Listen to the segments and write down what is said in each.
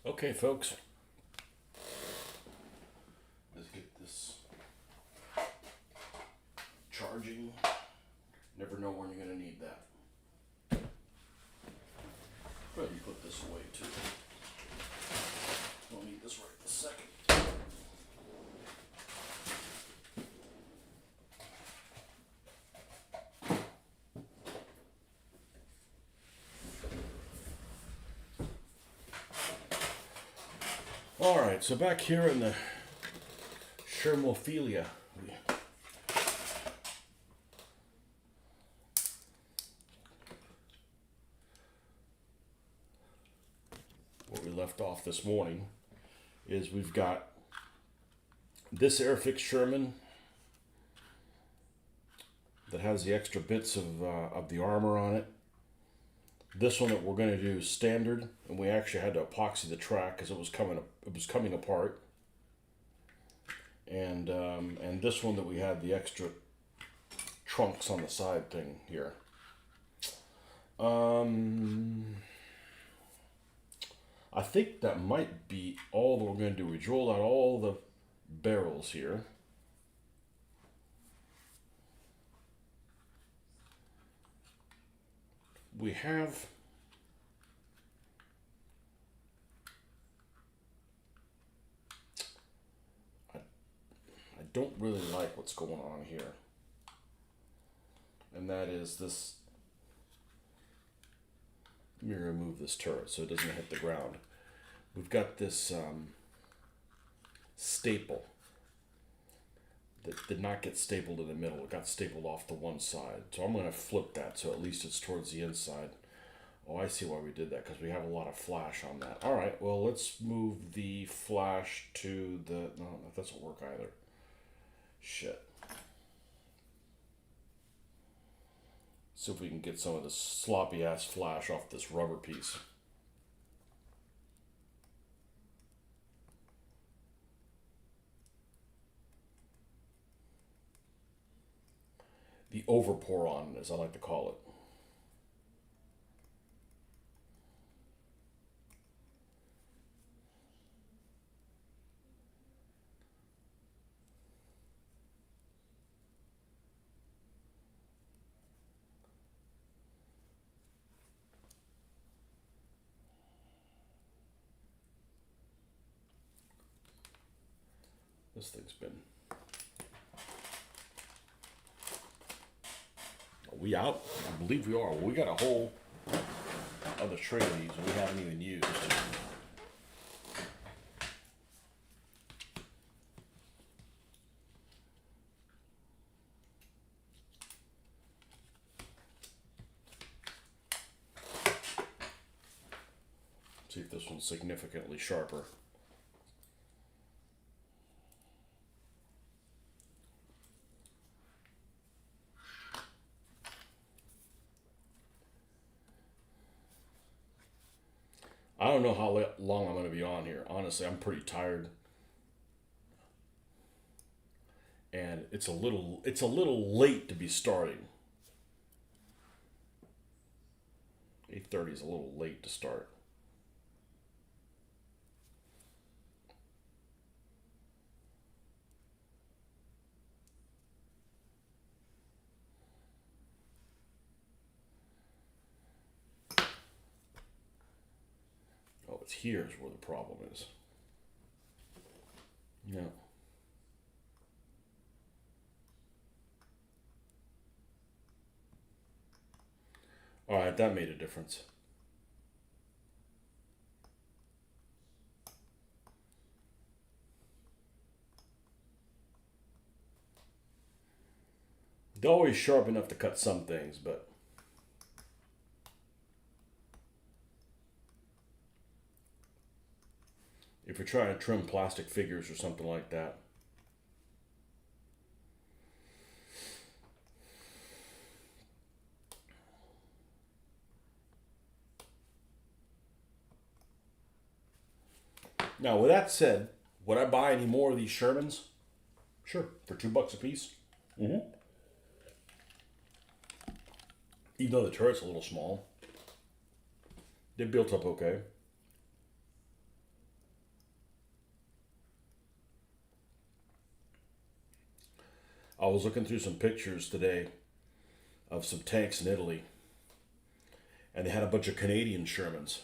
Okay, folks. Let's get this charging. Never know when you're going to need that. Probably put this away too. Don't need this right this second. All right, so back here in the Shermophilia, where we left off this morning is we've got this Airfix Sherman that has the extra bits of the armor on it. This one that we're going to do is standard, and we actually had to epoxy the track because it was coming apart. And this one that we had the extra trunks on the side thing here. I think that might be all that we're going to do. We rolled out all the barrels here. We have I don't really like what's going on here. And that is this. Let me remove this turret so it doesn't hit the ground. We've got this staple that did not get stapled in the middle. It got stapled off to one side. So I'm going to flip that so at least it's towards the inside. Oh, I see why we did that, because we have a lot of flash on that. All right, well, let's move the flash to the... No, that doesn't work either. Shit. See if we can get some of this sloppy-ass flash off this rubber piece. The overpour on, as I like to call it. This thing's been... Are we out? I believe we are. Well, we got a whole other tray of these we haven't even used. See if this one's significantly sharper. I don't know how long I'm going to be on here. Honestly, I'm pretty tired. And it's a little late to be starting. 8:30 is a little late to start. Oh, it's here's where the problem is. Yeah. All right, that made a difference. They're always sharp enough to cut some things, but if you're trying to trim plastic figures or something like that. Now, with that said, would I buy any more of these Shermans? Sure, for $2 a piece. Mm-hmm. Even though the turret's a little small, they built up okay. I was looking through some pictures today of some tanks in Italy, and they had a bunch of Canadian Shermans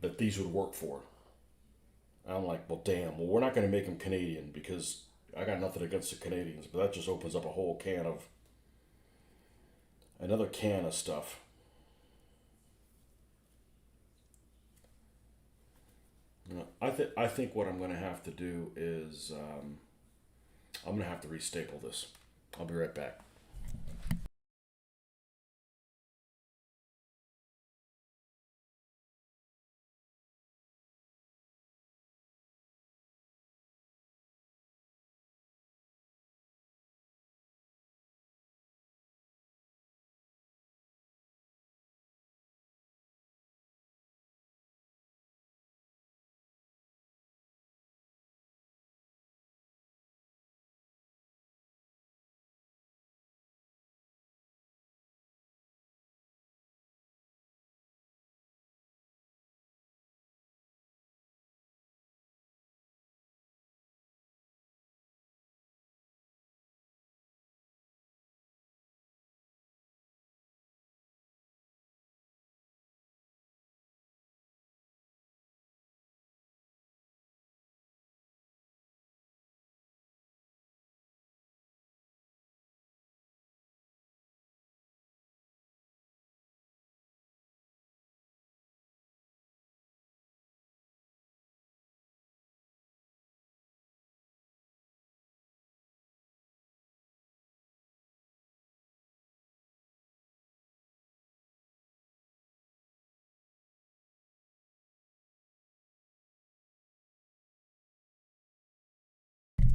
that these would work for. And I'm like, well, damn. Well, we're not going to make them Canadian because I got nothing against the Canadians, but that just opens up a whole another can of stuff. You know, I think what I'm going to have to do is I'm going to have to restaple this. I'll be right back.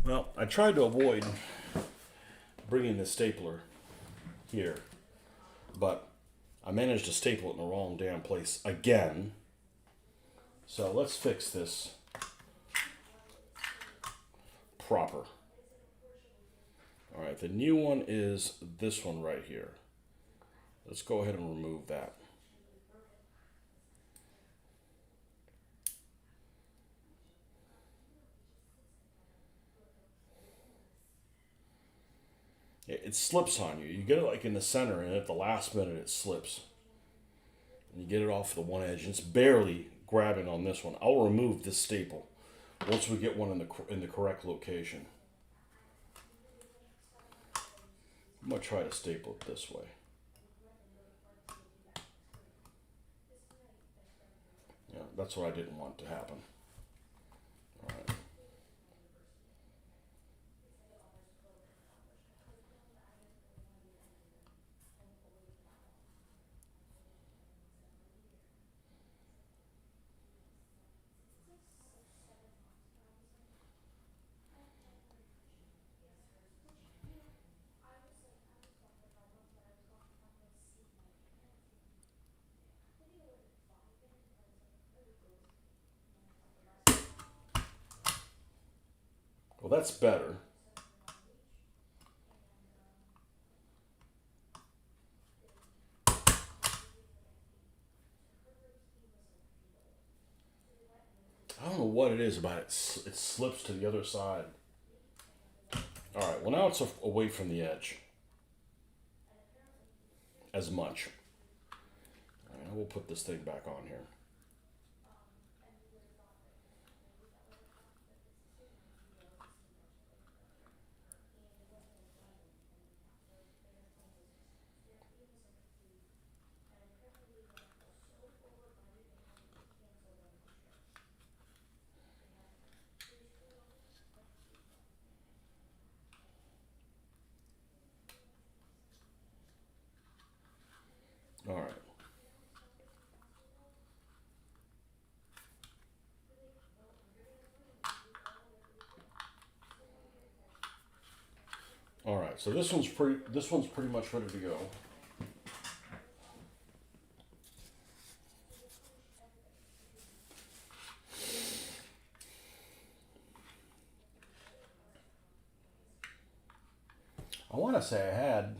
Well, I tried to avoid bringing the stapler here, but I managed to staple it in the wrong damn place again. So let's fix this proper. All right, the new one is this one right here. Let's go ahead and remove that. It slips on you. You get it like in the center, and at the last minute it slips. And you get it off the one edge, and it's barely grabbing on this one. I'll remove this staple once we get one in the correct location. I'm gonna try to staple it this way. Yeah, that's what I didn't want to happen. All right. Well, that's better. I don't know what it is about it. It slips to the other side. All right. Well, now it's away from the edge as much. All right, we'll put this thing back on here. All right. All right. So this one's pretty much ready to go. I want to say I had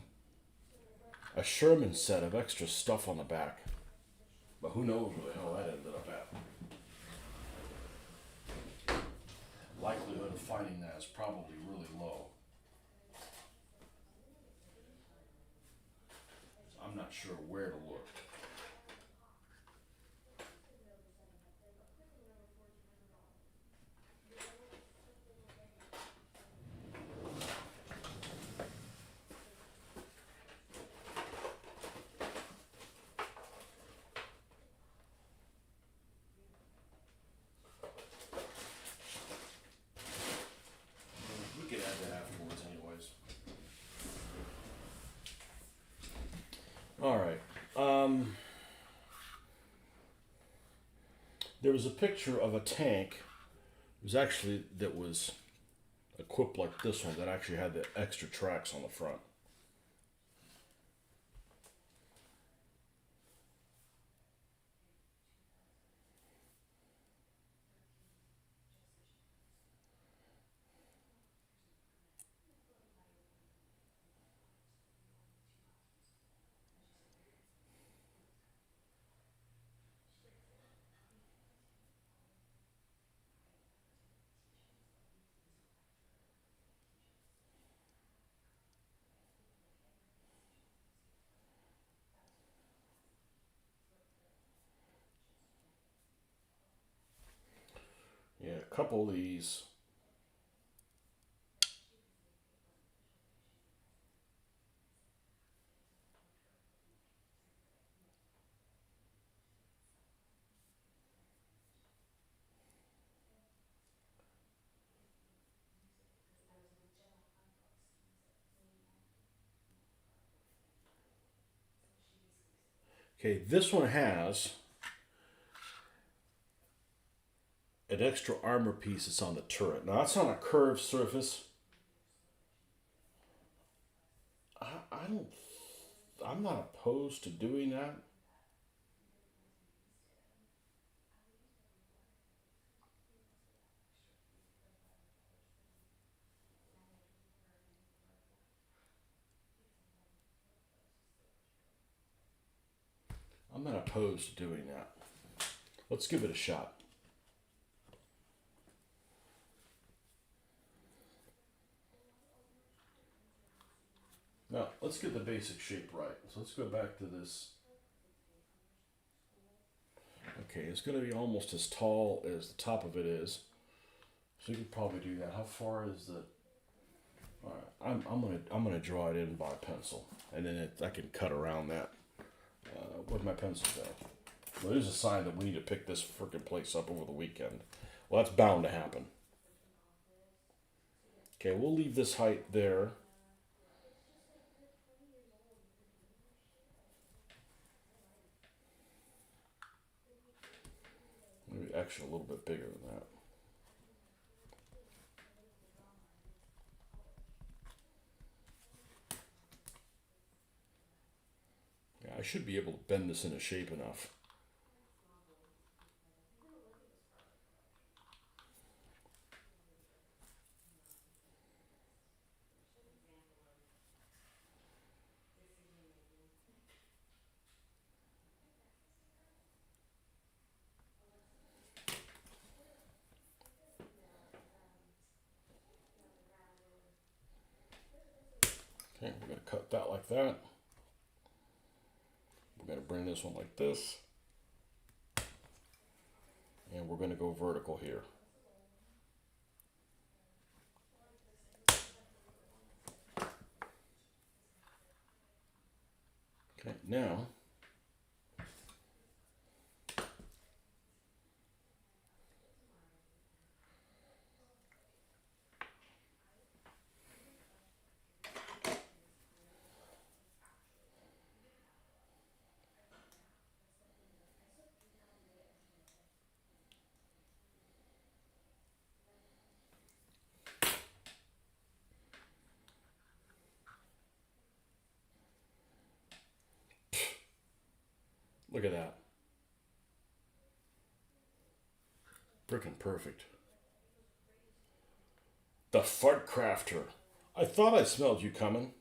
a Sherman set of extra stuff on the back, but who knows where the hell that ended up at. Likelihood of finding that is probably really low. not sure where to look. We could add that afterwards, anyways. All right. There was a picture of a tank. It was actually that was equipped like this one that actually had the extra tracks on the front. Yeah, a couple of these. Okay, this one has an extra armor piece that's on the turret. Now that's on a curved surface. I don't. I'm not opposed to doing that. I'm not opposed to doing that. Let's give it a shot. Now let's get the basic shape right. So let's go back to this. Okay, it's going to be almost as tall as the top of it is. So you could probably do that. How far is the? All right, I'm gonna draw it in by pencil, and then I can cut around that. Where'd my pencil go? Well, there's a sign that we need to pick this freaking place up over the weekend. Well, that's bound to happen. Okay, we'll leave this height there. Maybe actually a little bit bigger than that. Yeah, I should be able to bend this into shape enough. Okay, we're gonna cut that like that. We're gonna bring this one like this. And we're gonna go vertical here. Okay, now look at that. Frickin' perfect. The fart crafter. I thought I smelled you coming.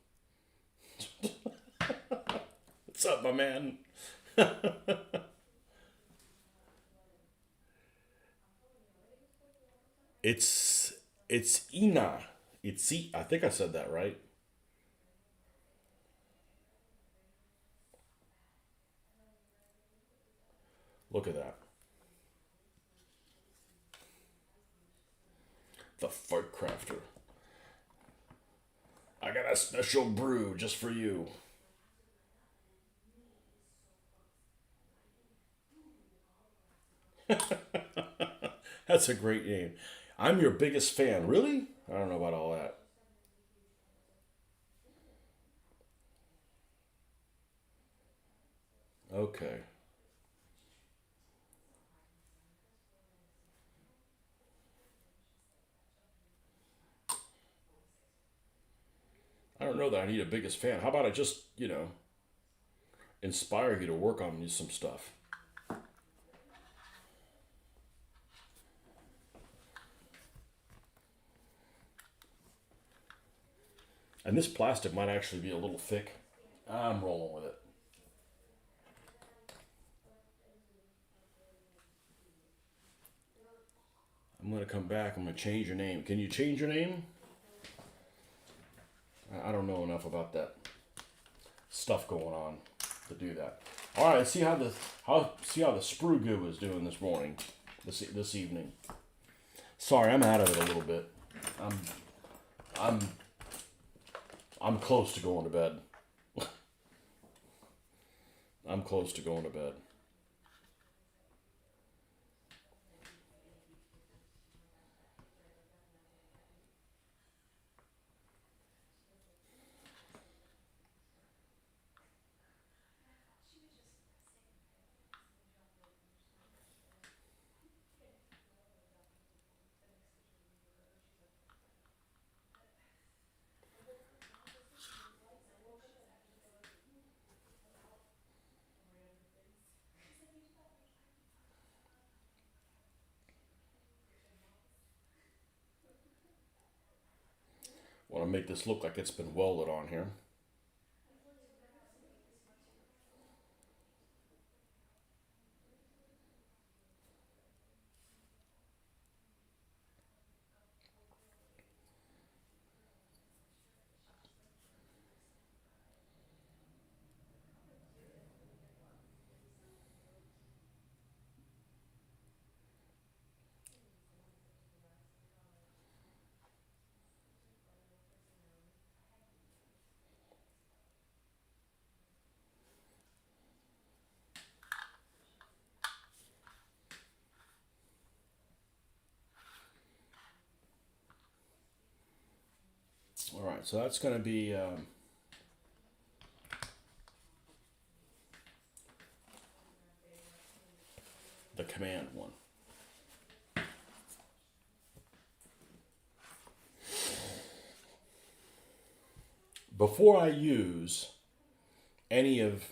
What's up, my man? It's Ina. I think I said that right. Look at that. The Fart Crafter. I got a special brew just for you. That's a great name. I'm your biggest fan. Really? I don't know about all that. Okay. I don't know that I need a biggest fan. How about I just, inspire you to work on some stuff? And this plastic might actually be a little thick. I'm rolling with it. I'm going to come back. I'm going to change your name. Can you change your name? I don't know enough about that stuff going on to do that. All right, let's see how the sprue goo is doing this morning, this evening. Sorry, I'm out of it a little bit. I'm I'm I'm close to going to bed. I'm close to going to bed. Want to make this look like it's been welded on here. All right, so that's going to be the command one. Before I use any of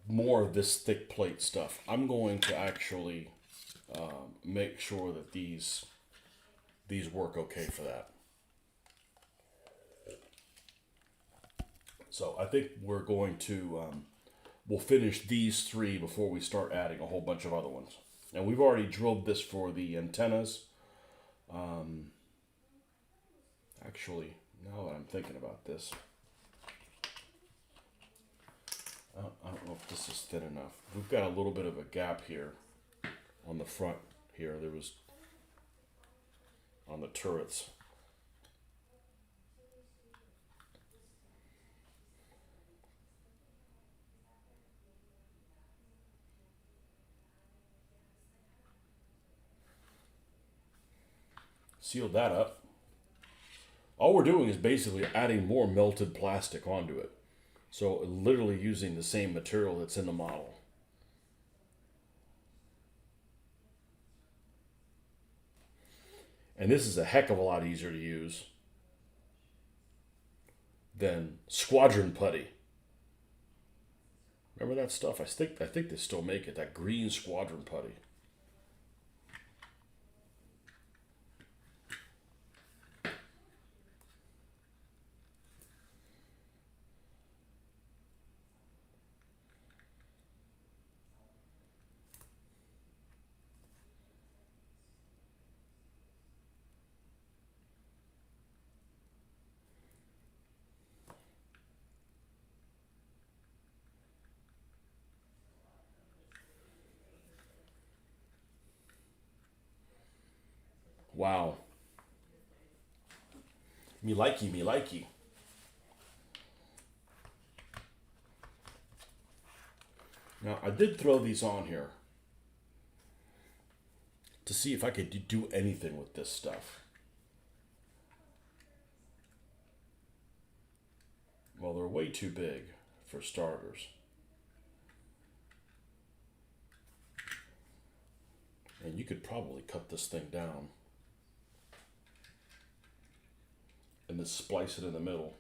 more of this thick plate stuff, I'm going to actually make sure that these work okay for that. So I think we're going to we'll finish these three before we start adding a whole bunch of other ones. And we've already drilled this for the antennas. Actually, now that I'm thinking about this, I don't know if this is thin enough. We've got a little bit of a gap here on the front here. There was on the turrets. Sealed that up. All we're doing is basically adding more melted plastic onto it. So literally using the same material that's in the model. And this is a heck of a lot easier to use than squadron putty. Remember that stuff? I think they still make it. That green squadron putty. Wow. Me likey, me likey. Now, I did throw these on here to see if I could do anything with this stuff. Well, they're way too big for starters. And you could probably cut this thing down and then splice it in the middle.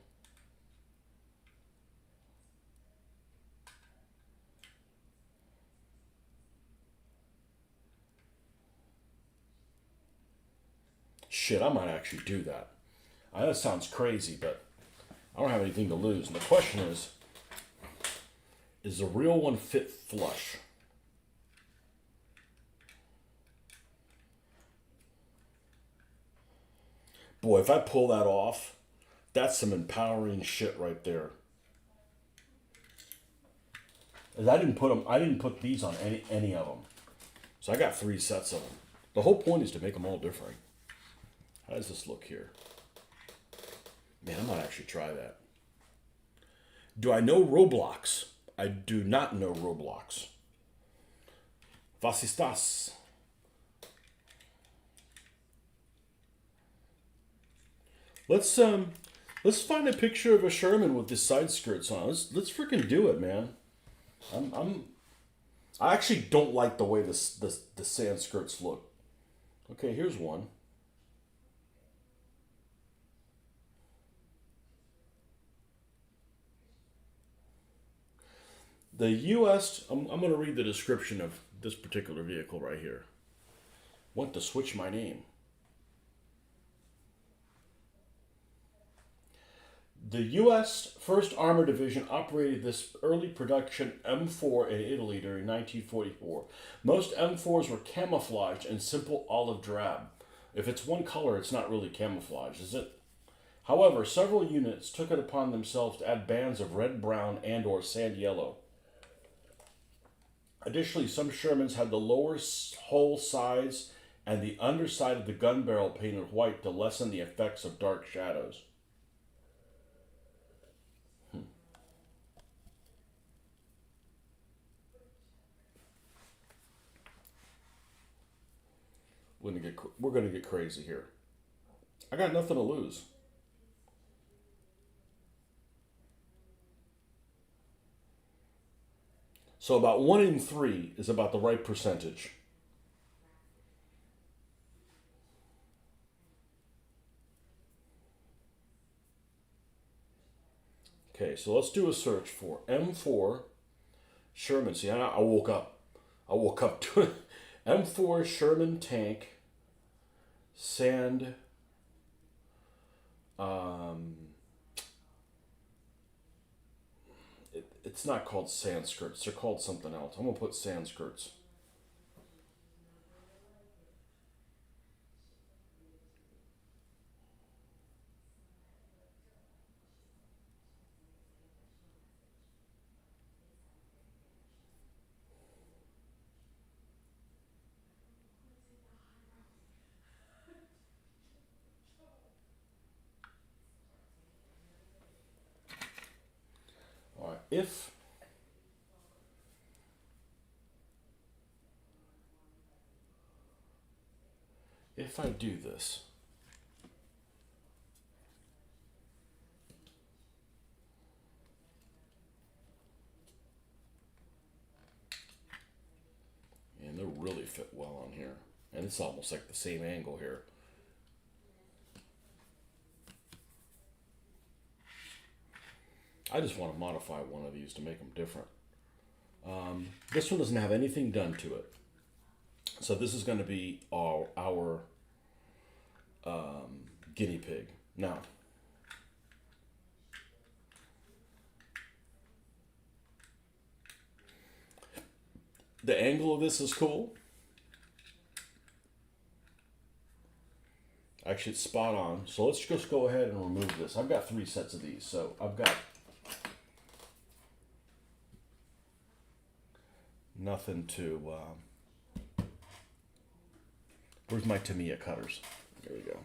Shit, I might actually do that. I know it sounds crazy, but I don't have anything to lose. And the question is the real one fit flush? Boy, if I pull that off, that's some empowering shit right there. I didn't put these on any of them. So I got 3 sets of them. The whole point is to make them all different. How does this look here? Man, I might actually try that. Do I know Roblox? I do not know Roblox. Was ist das? Let's find a picture of a Sherman with the side skirts on. Let's freaking do it, man. I actually don't like the way the sand skirts look. Okay, here's one. The U.S. I'm going to read the description of this particular vehicle right here. Want to switch my name. The U.S. 1st Armored Division operated this early production M4 in Italy during 1944. Most M4s were camouflaged in simple olive drab. If it's one color, it's not really camouflage, is it? However, several units took it upon themselves to add bands of red, brown, and or sand yellow. Additionally, some Shermans had the lower hole sides and the underside of the gun barrel painted white to lessen the effects of dark shadows. We're gonna get crazy here. I got nothing to lose. So about 1 in 3 is about the right percentage. Okay, so let's do a search for M4 Sherman. See, I woke up. I woke up to it. M4 Sherman tank sand. It's not called sand skirts. They're called something else. I'm gonna put sand skirts. All right. If I do this, and they really fit well on here, and it's almost like the same angle here. I just want to modify one of these to make them different. This one doesn't have anything done to it. So this is going to be our guinea pig. Now, the angle of this is cool. Actually, it's spot on. So let's just go ahead and remove this. I've got 3 sets of these. So I've got nothing to... where's my Tamiya cutters? There we go.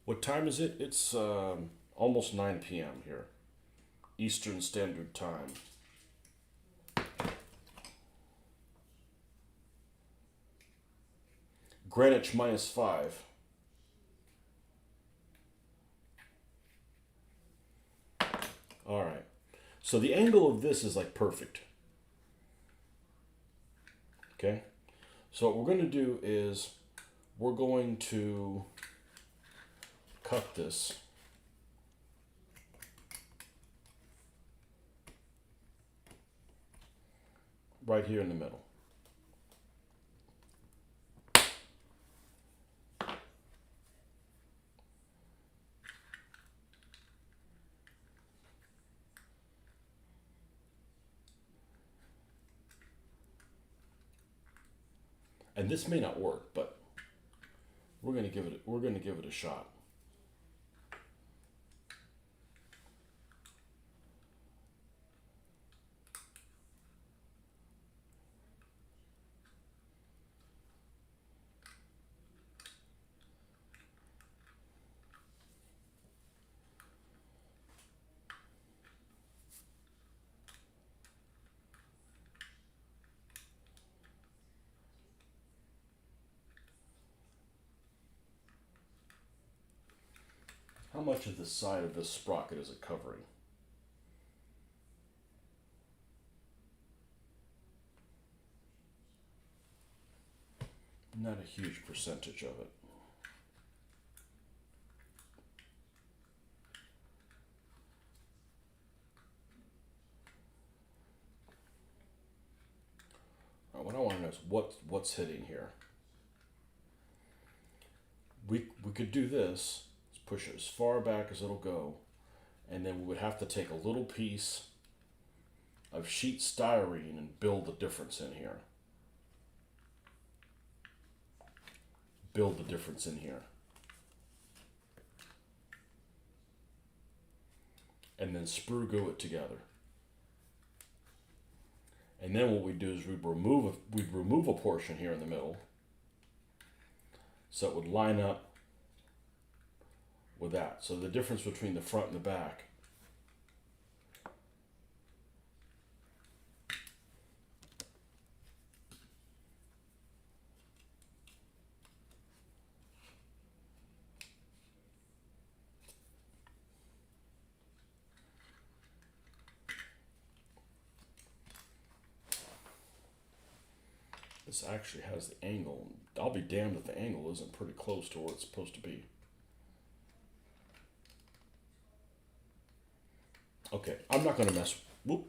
What time is it? It's almost 9 p.m. here, Eastern Standard Time. Greenwich -5. All right. So the angle of this is like perfect. Okay. So what we're going to do is we're going to cut this. Right here in the middle. And this may not work, but we're going to give it a shot. How much of the side of this sprocket is it covering? Not a huge percentage of it. What I want to know is what's hitting here. We could do this. Let's push it as far back as it'll go, and then we would have to take a little piece of sheet styrene and build the difference in here. Build the difference in here. And then sprue glue it together. And then what we do is we'd remove a portion here in the middle, so it would line up with that. So the difference between the front and the back. This actually has the angle. I'll be damned if the angle isn't pretty close to where it's supposed to be. Okay, I'm not gonna mess.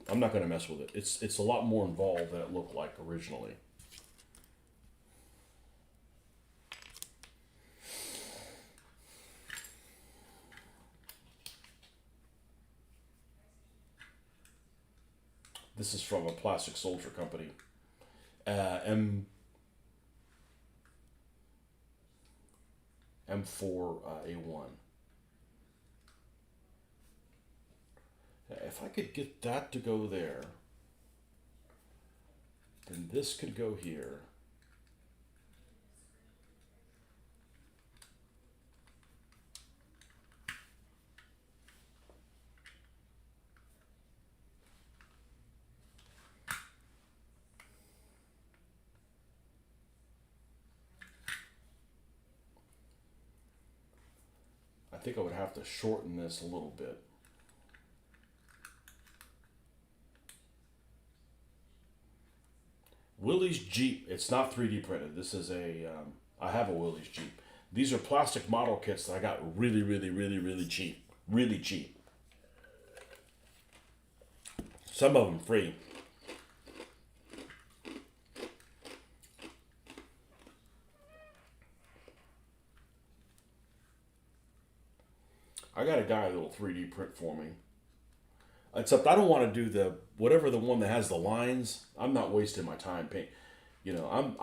I'm not gonna mess with it. It's a lot more involved than it looked like originally. This is from a plastic soldier company. M4A1. If I could get that to go there, then this could go here. I think I would have to shorten this a little bit. Willys Jeep. It's not 3D printed. This is I have a Willys Jeep. These are plastic model kits that I got really, really, really, really cheap. Really cheap. Some of them free. I got a guy that'll 3D print for me. Except I don't want to do the the one that has the lines. I'm not wasting my time paint. You know, I'm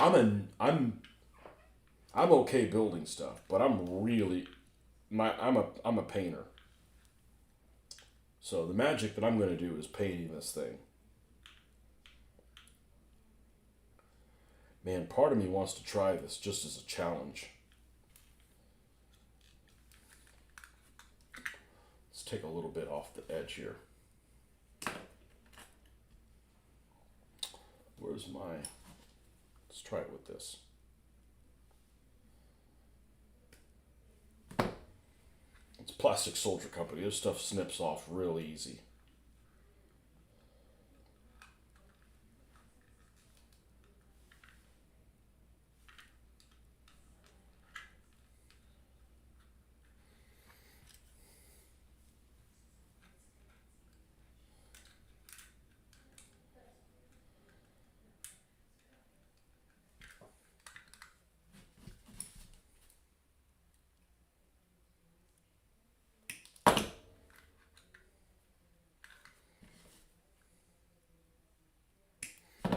okay building stuff, but I'm a painter. So the magic that I'm going to do is painting this thing. Man, part of me wants to try this just as a challenge. Let's take a little bit off the edge here. Where's my... Let's try it with this. It's Plastic Soldier Company. This stuff snips off real easy.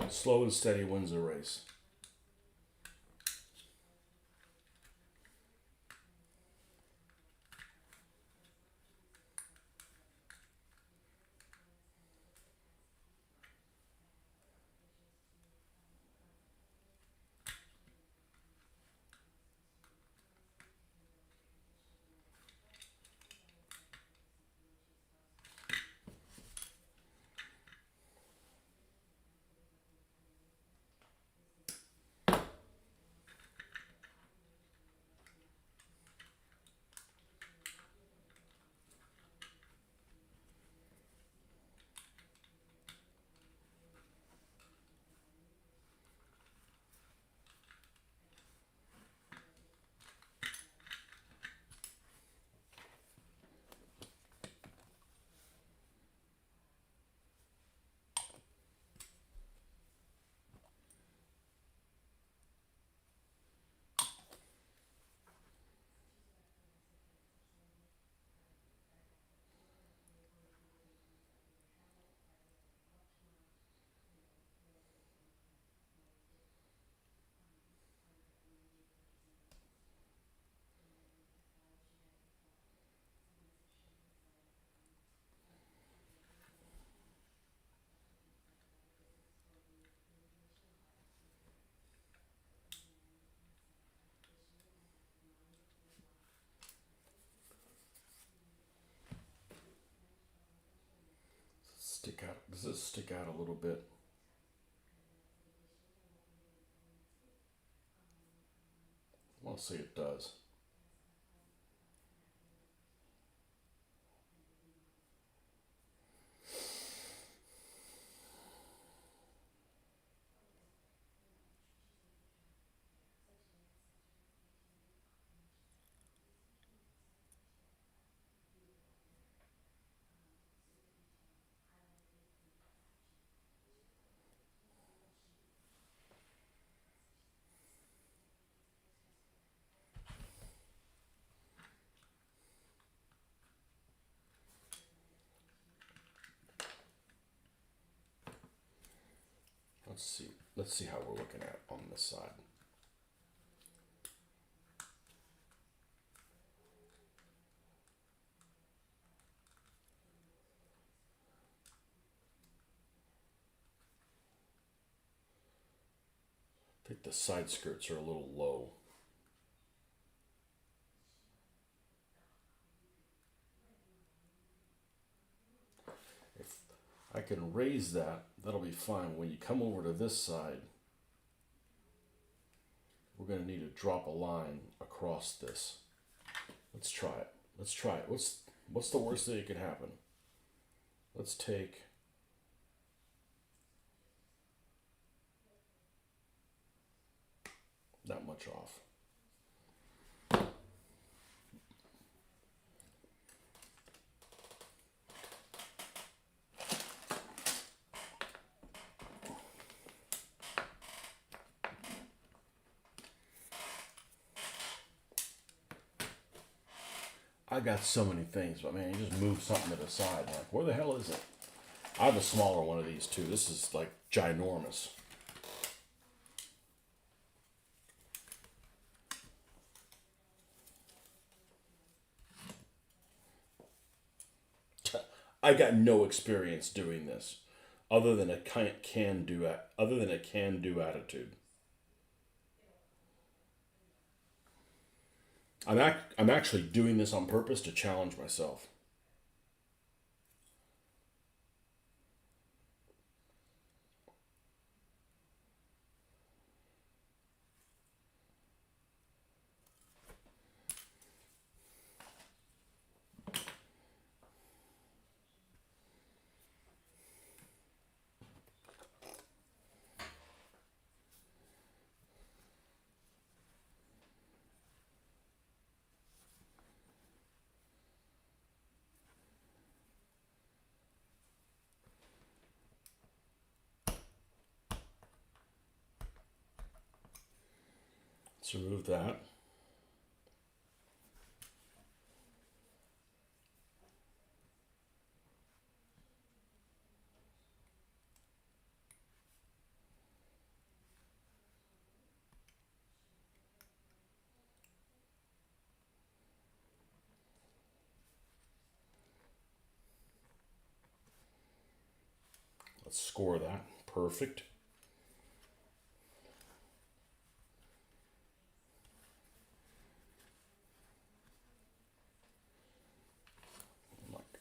Slow and steady wins the race. Stick out. Does this stick out a little bit? I'll say it does. Let's see. Let's see how we're looking at on this side. I think the side skirts are a little low. If I can raise that, that'll be fine. When you come over to this side, we're going to need to drop a line across this. Let's try it. Let's try it. What's the worst thing that could happen? Let's take that much off. I got so many things, but man, you just move something to the side. Like, where the hell is it? I have a smaller one of these too. This is like ginormous. I got no experience doing this, other than a can do attitude. I'm actually doing this on purpose to challenge myself. Let's remove that. Let's score that. Perfect.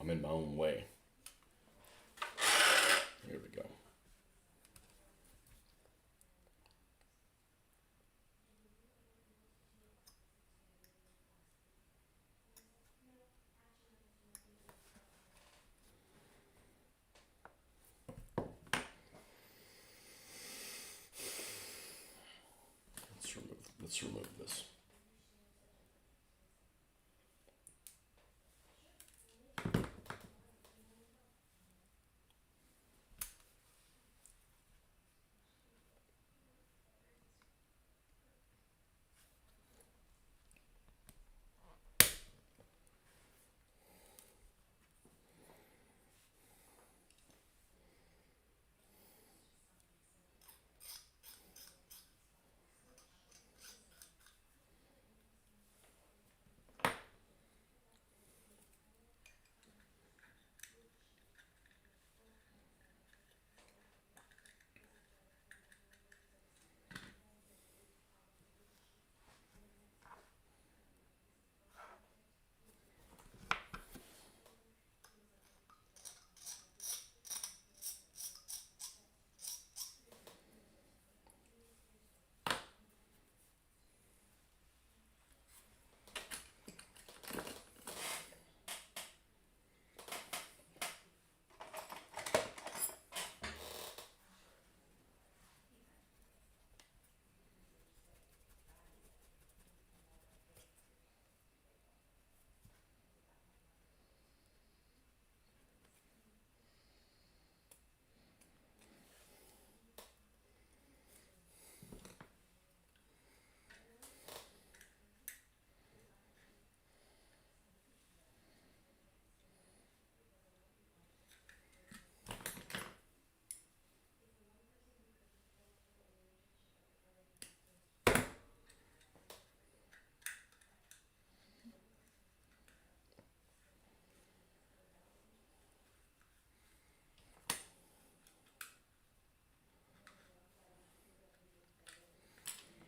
I'm in my own way. Here we go. Let's remove this.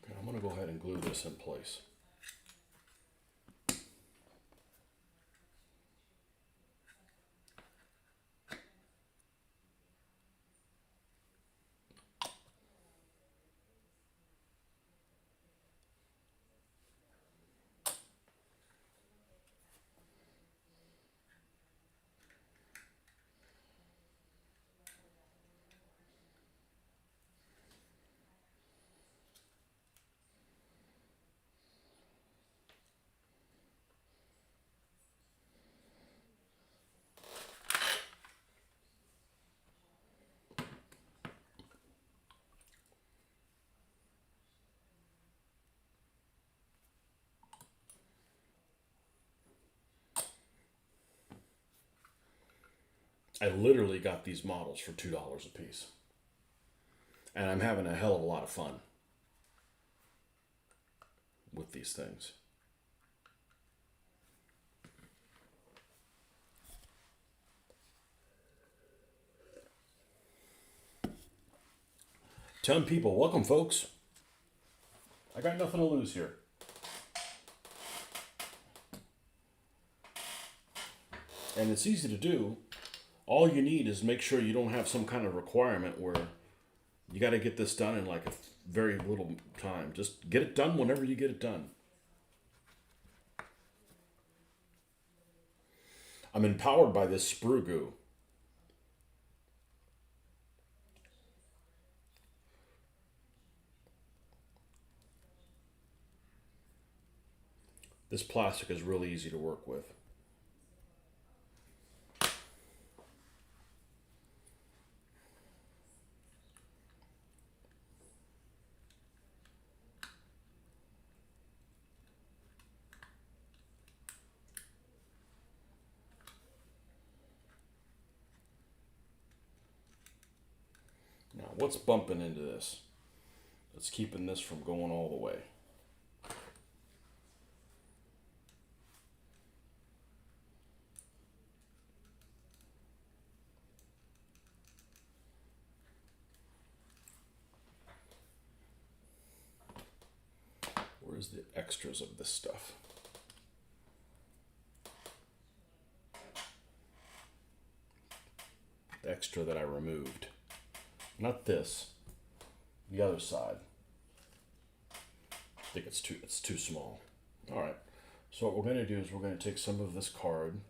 Okay, I'm going to go ahead and glue this in place. I literally got these models for $2 a piece. And I'm having a hell of a lot of fun with these things. Telling people, welcome folks. I got nothing to lose here. And it's easy to do. All you need is make sure you don't have some kind of requirement where you got to get this done in like a very little time. Just get it done whenever you get it done. I'm empowered by this sprue goo. This plastic is really easy to work with. Now, what's bumping into this? It's keeping this from going all the way. Where's the extras of this stuff? The extra that I removed. Not this. The other side. I think it's too small. All right. So what we're going to do is we're going to take some of this card.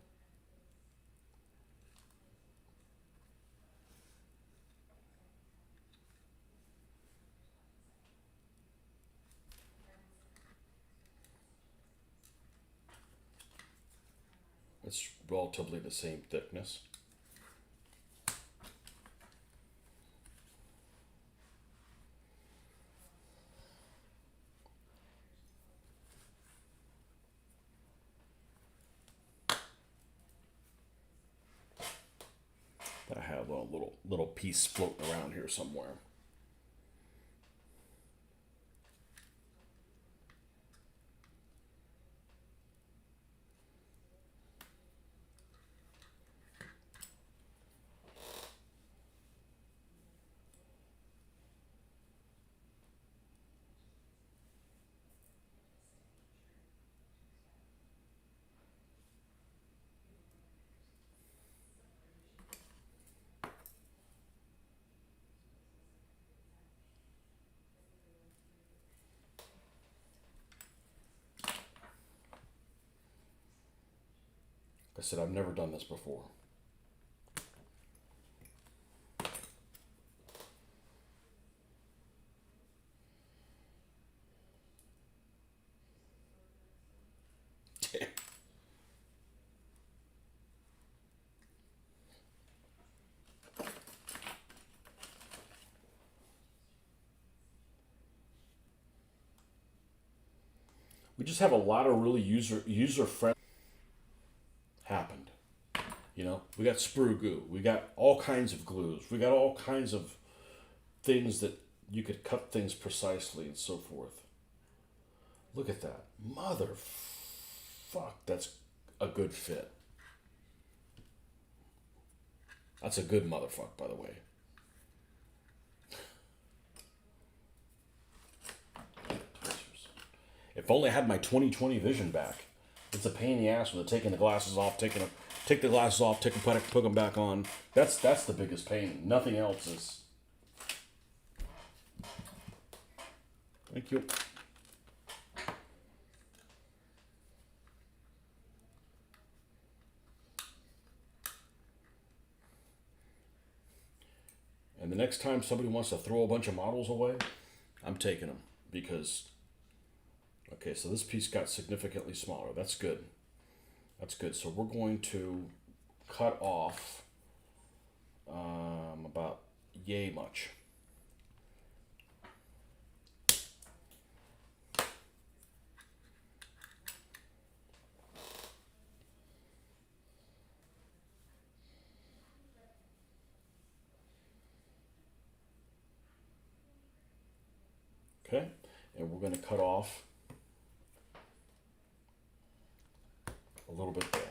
It's relatively the same thickness. I have a little piece floating around here somewhere. Like I said, I've never done this before. We just have a lot of really user friendly happened. You know, we got sprue goo, we got all kinds of glues, we got all kinds of things that you could cut things precisely and so forth. Look at that. Mother fuck, that's a good fit. That's a good motherfuck, by the way. If only I had my 20/20 vision back. It's a pain in the ass with taking the glasses off, take the glasses off, put them back on. That's the biggest pain. Nothing else is. Thank you. And the next time somebody wants to throw a bunch of models away, I'm taking them because. Okay, so this piece got significantly smaller. That's good. That's good. So we're going to cut off about yay much. Okay, and we're going to cut off a little bit there.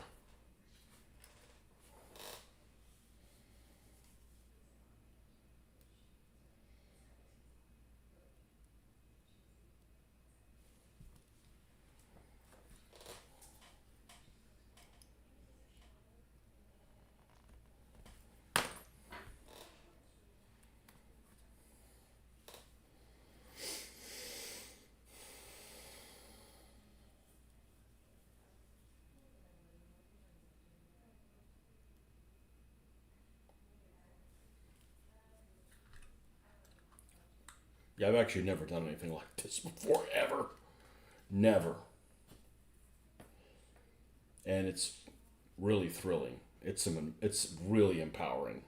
Yeah, I've actually never done anything like this before, ever. Never. And it's really thrilling. It's really empowering.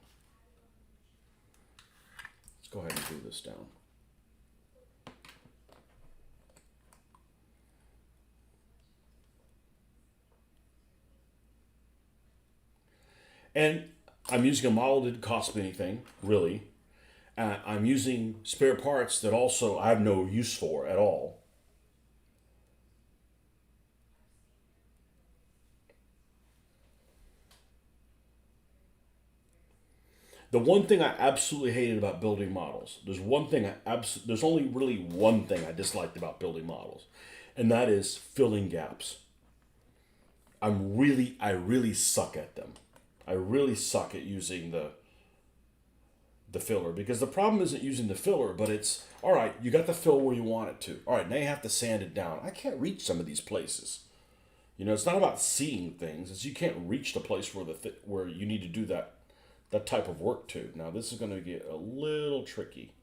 Let's go ahead and glue this down. And I'm using a model that didn't cost me anything, really. I'm using spare parts that also I have no use for at all. The one thing I absolutely hated about building models, there's only really one thing I disliked about building models, and that is filling gaps. I really suck at them. I really suck at using the filler because the problem isn't using the filler, but it's all right. You got the fill where you want it to. All right, now you have to sand it down. I can't reach some of these places. You know, it's not about seeing things. It's you can't reach the place where where you need to do that type of work to. Now this is going to get a little tricky.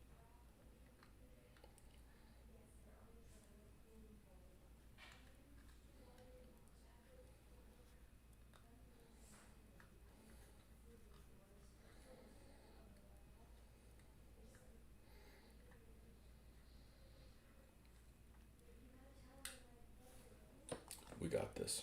We got this.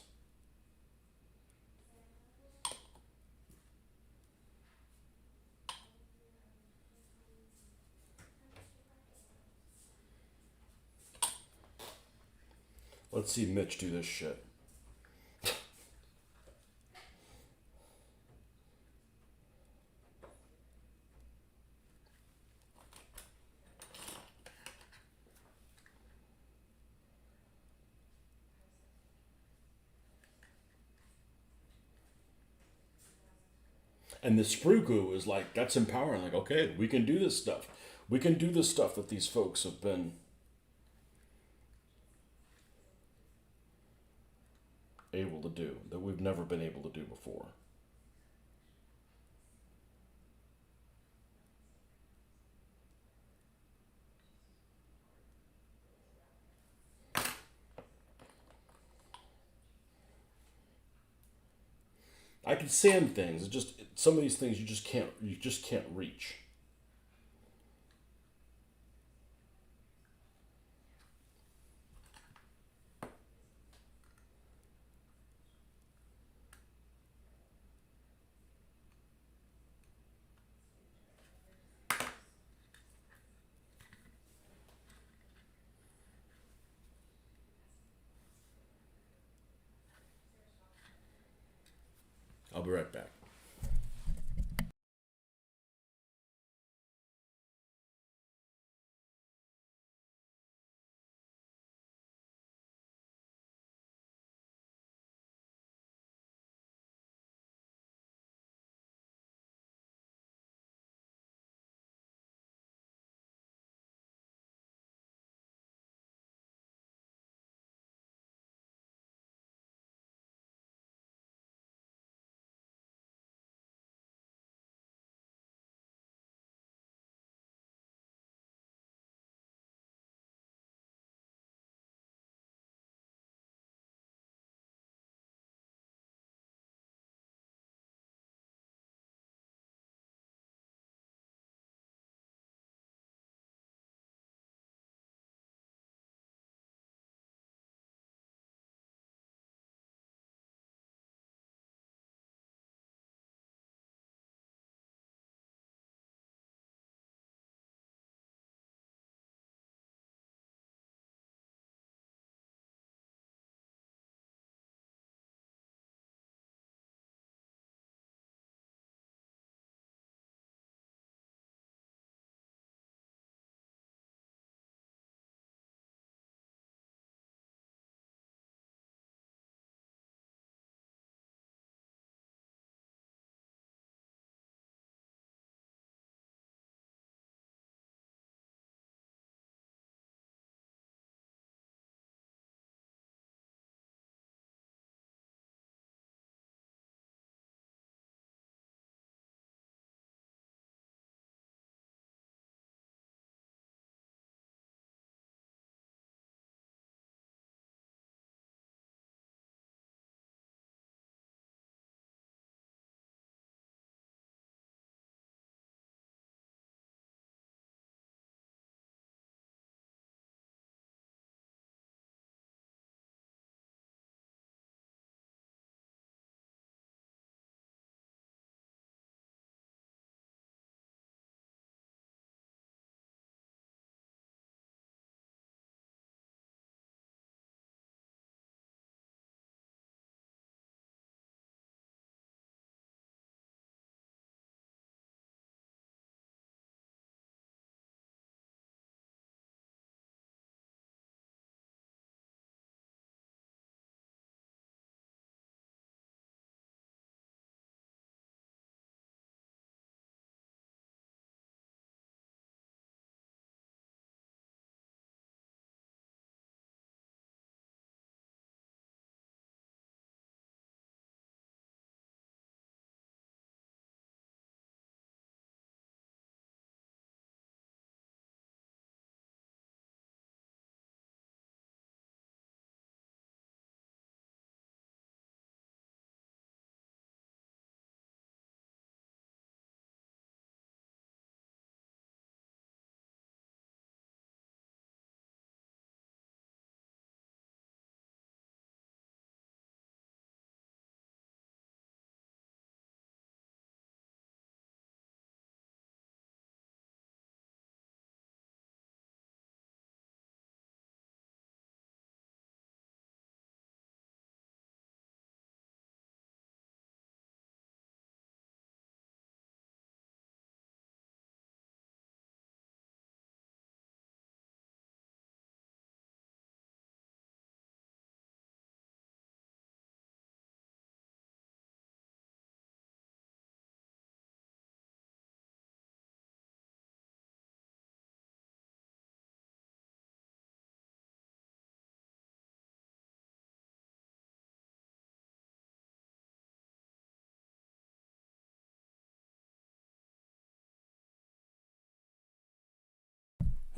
Let's see Mitch do this shit. And the sprue glue is like that's empowering. Like okay, we can do this stuff. We can do the stuff that these folks have been able to do that we've never been able to do before. I can sand things. It's just some of these things you just can't reach. I'll be right back.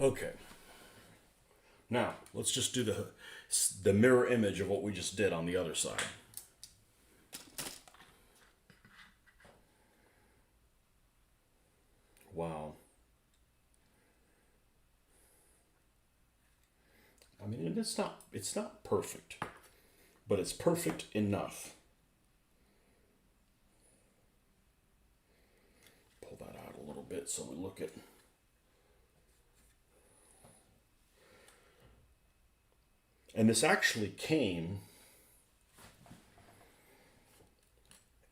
Okay. Now, let's just do the mirror image of what we just did on the other side. Wow. I mean, it's not perfect, but it's perfect enough. Pull that out a little bit so we look at. And this actually it came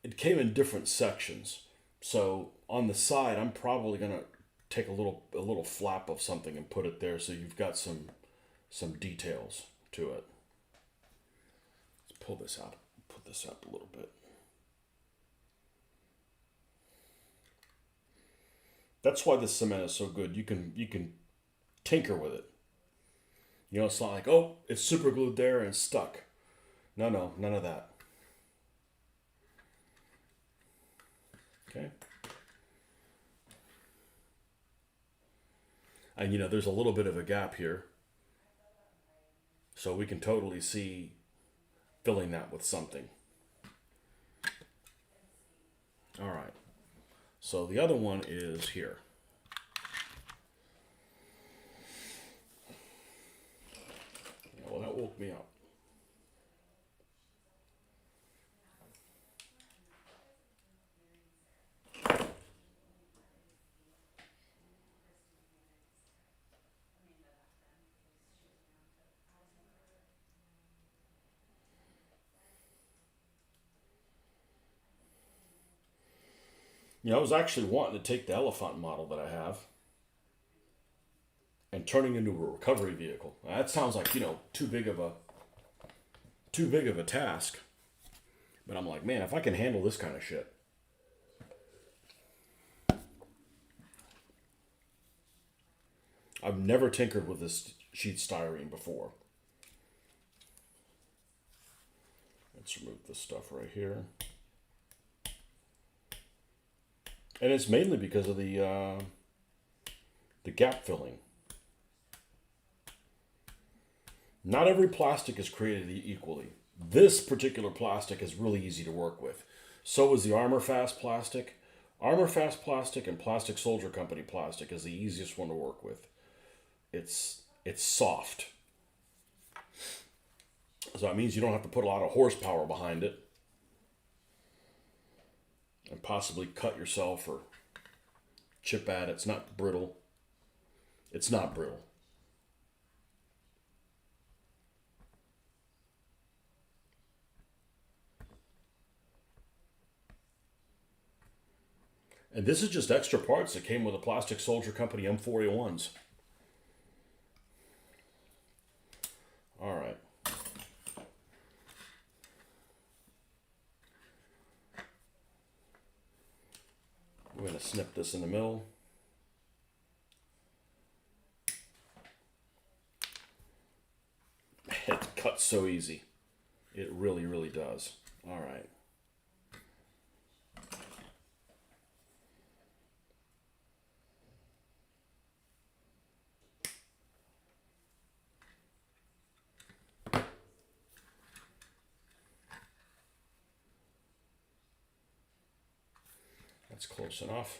in different sections. So on the side, I'm probably gonna take a little flap of something and put it there so you've got some details to it. Let's pull this out, put this up a little bit. That's why this cement is so good. You can tinker with it. You know, it's not like, oh, it's super glued there and it's stuck. No, no, none of that. Okay. And there's a little bit of a gap here. So we can totally see filling that with something. All right. So the other one is here. Well, that woke me up. I was actually wanting to take the elephant model that I have and turning into a recovery vehicle. Now, that sounds like too big of a task. But I'm like, man, if I can handle this kind of shit. I've never tinkered with this sheet styrene before. Let's remove this stuff right here. And it's mainly because of the gap filling. Not every plastic is created equally. This particular plastic is really easy to work with. So is the Armor Fast plastic. Armor Fast plastic and Plastic Soldier Company plastic is the easiest one to work with. It's soft. So that means you don't have to put a lot of horsepower behind it and possibly cut yourself or chip at it. It's not brittle. It's not brittle. And this is just extra parts that came with the Plastic Soldier Company M4A1s. All right. We're going to snip this in the middle. It cuts so easy. It really, really does. All right. That's close enough.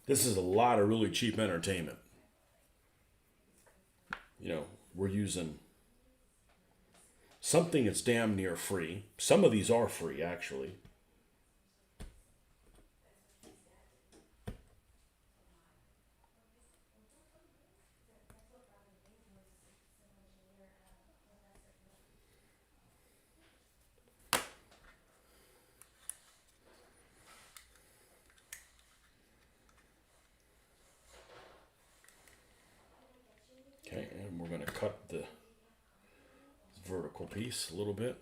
This is a lot of really cheap entertainment. You know, we're using something that's damn near free. Some of these are free, actually. Okay, and we're going to cut the vertical piece a little bit.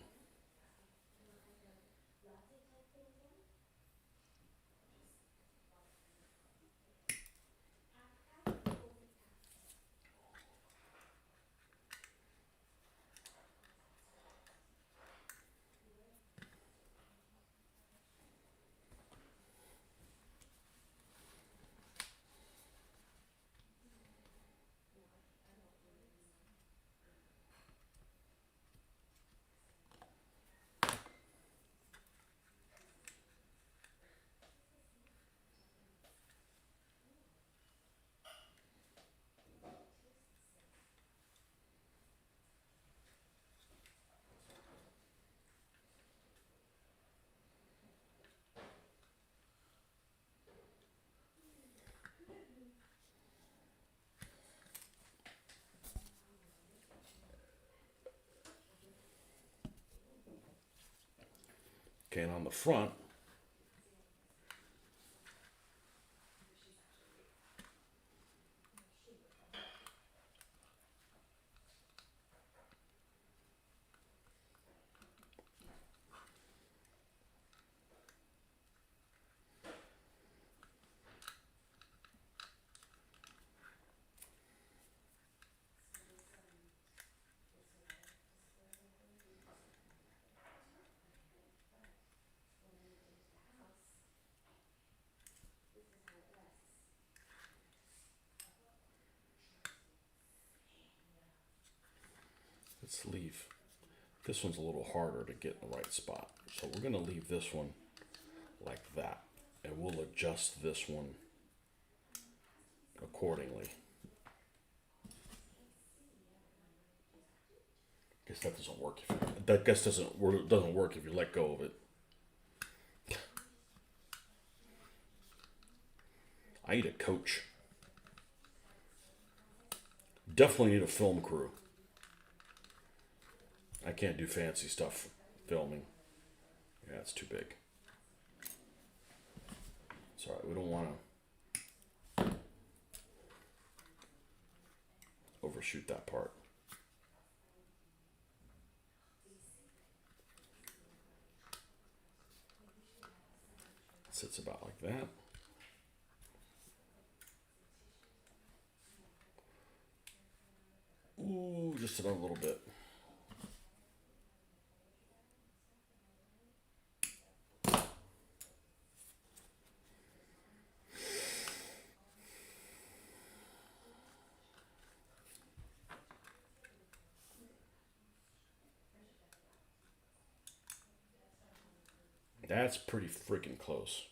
Okay, and on the front, let's leave. This one's a little harder to get in the right spot. So we're going to leave this one like that. And we'll adjust this one accordingly. Guess that doesn't work. That guess doesn't work if you let go of it. I need a coach. Definitely need a film crew. I can't do fancy stuff filming. Yeah, it's too big. It's alright, we don't want to overshoot that part. Sits about like that. Ooh, just another little bit. That's pretty freaking close.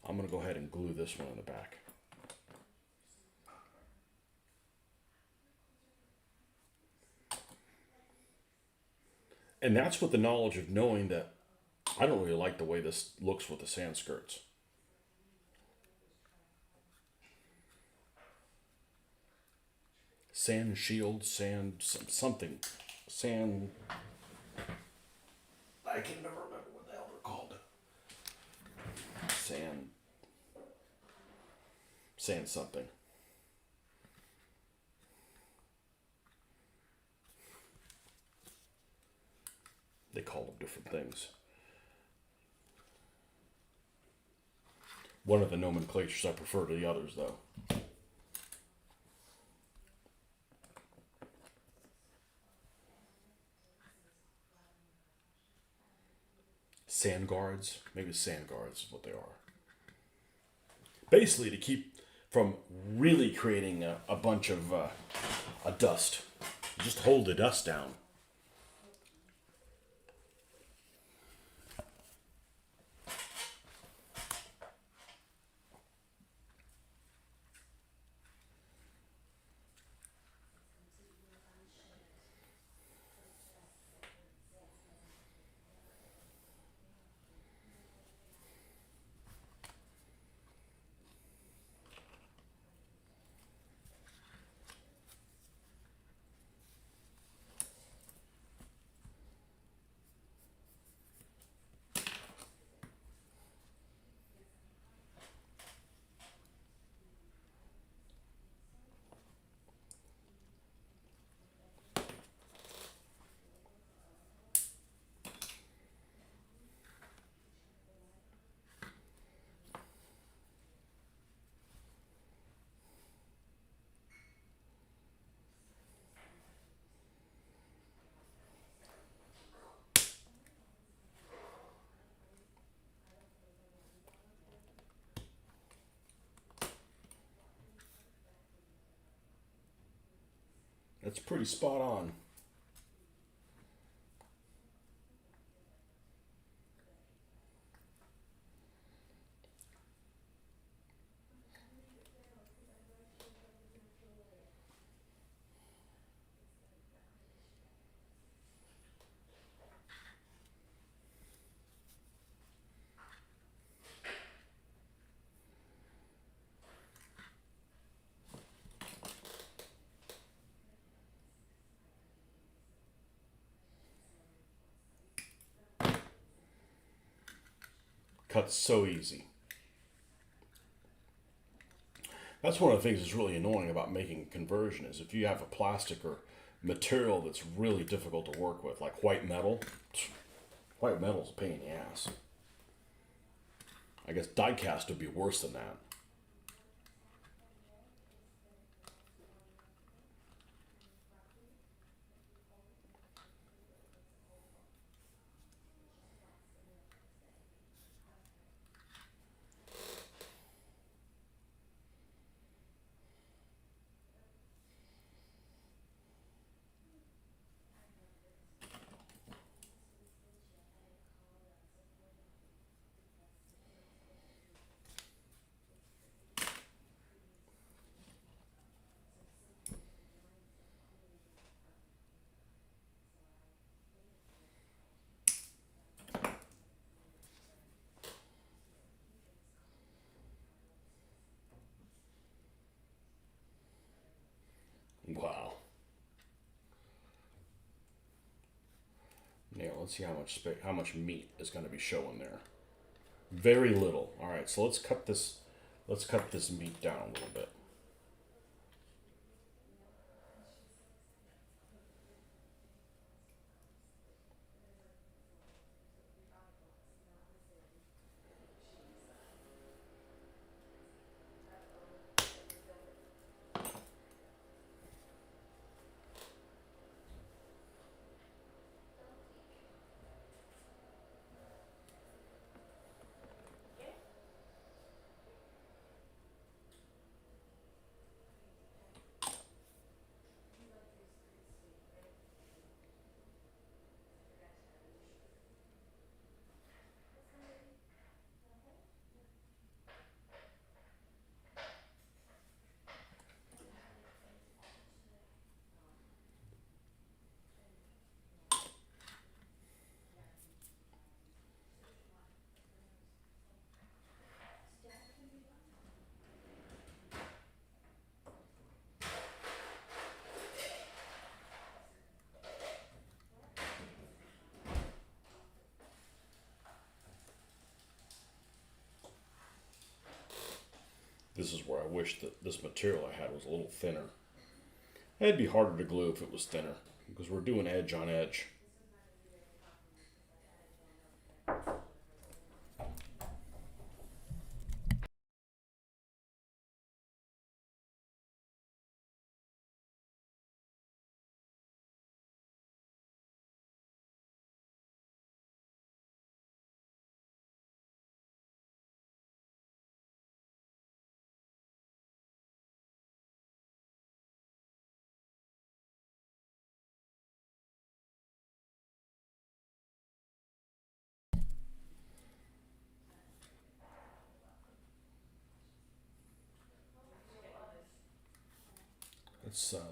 I'm going to go ahead and glue this one in the back. And that's with the knowledge of knowing that I don't really like the way this looks with the sand skirts. Sand shield, sand something. Sand. I can never remember what the hell they're called. Sand something. They call them different things. One of the nomenclatures I prefer to the others, though. Sand guards. Maybe sand guards is what they are. Basically, to keep from really creating a bunch of a dust. Just hold the dust down. That's pretty spot on. Cuts so easy. That's one of the things that's really annoying about making conversion is if you have a plastic or material that's really difficult to work with, like white metal. White metal's a pain in the ass. I guess die cast would be worse than that. Wow. Now let's see how much meat is going to be showing there. Very little. All right, so let's cut this. Let's cut this meat down a little bit. This is where I wish that this material I had was a little thinner. It'd be harder to glue if it was thinner because we're doing edge on edge.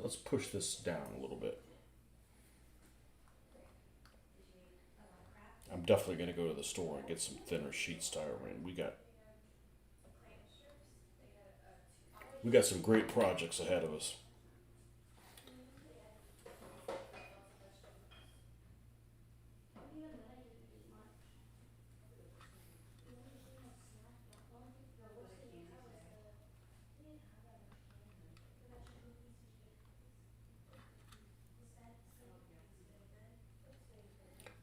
Let's push this down a little bit. I'm definitely going to go to the store and get some thinner sheet styrene. We got some great projects ahead of us.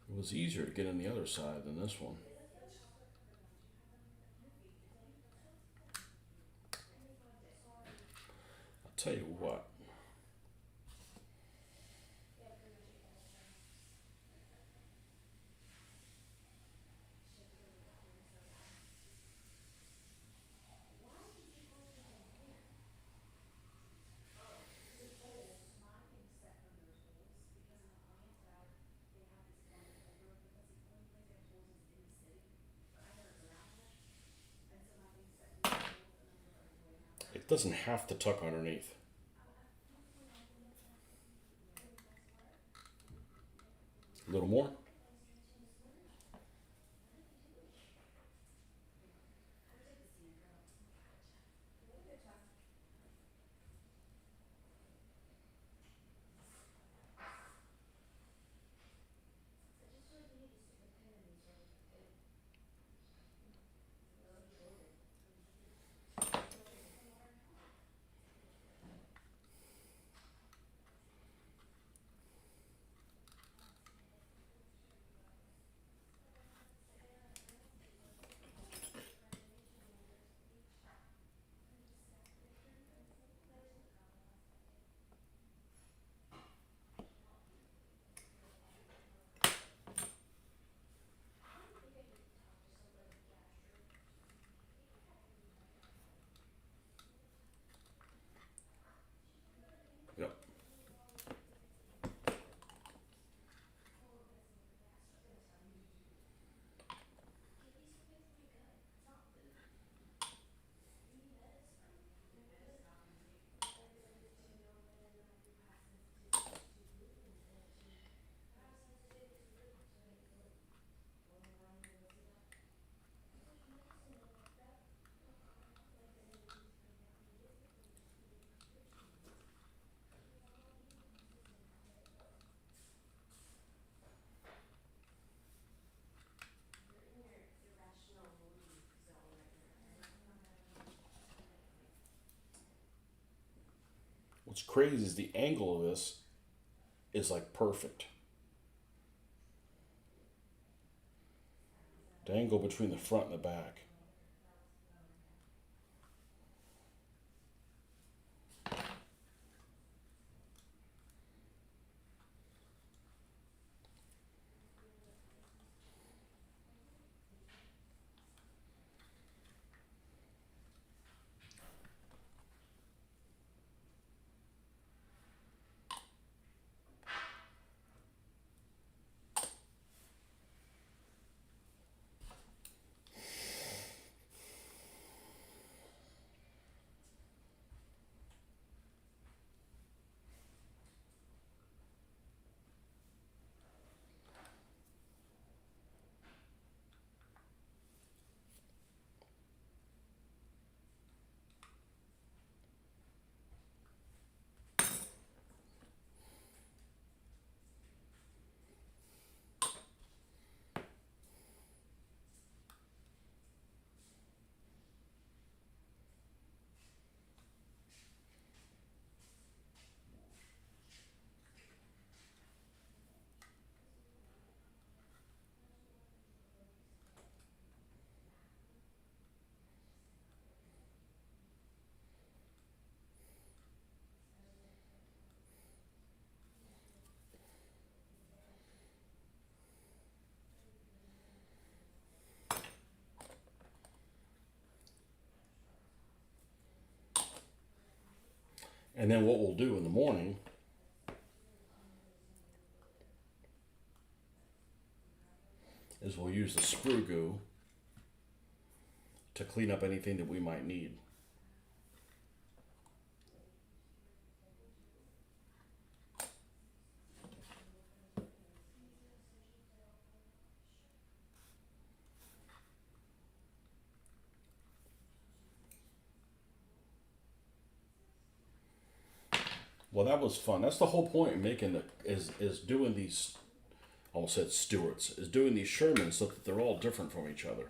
It was easier to get in the other side than this one. I'll tell you what. Doesn't have to tuck underneath. A little more. Yep. What's crazy is the angle of this is like perfect. The angle between the front and the back. And then what we'll do in the morning is we'll use the sprue goo to clean up anything that we might need. Well, that was fun. That's the whole point of making is doing these. I almost said Stewarts is doing these Shermans so that they're all different from each other.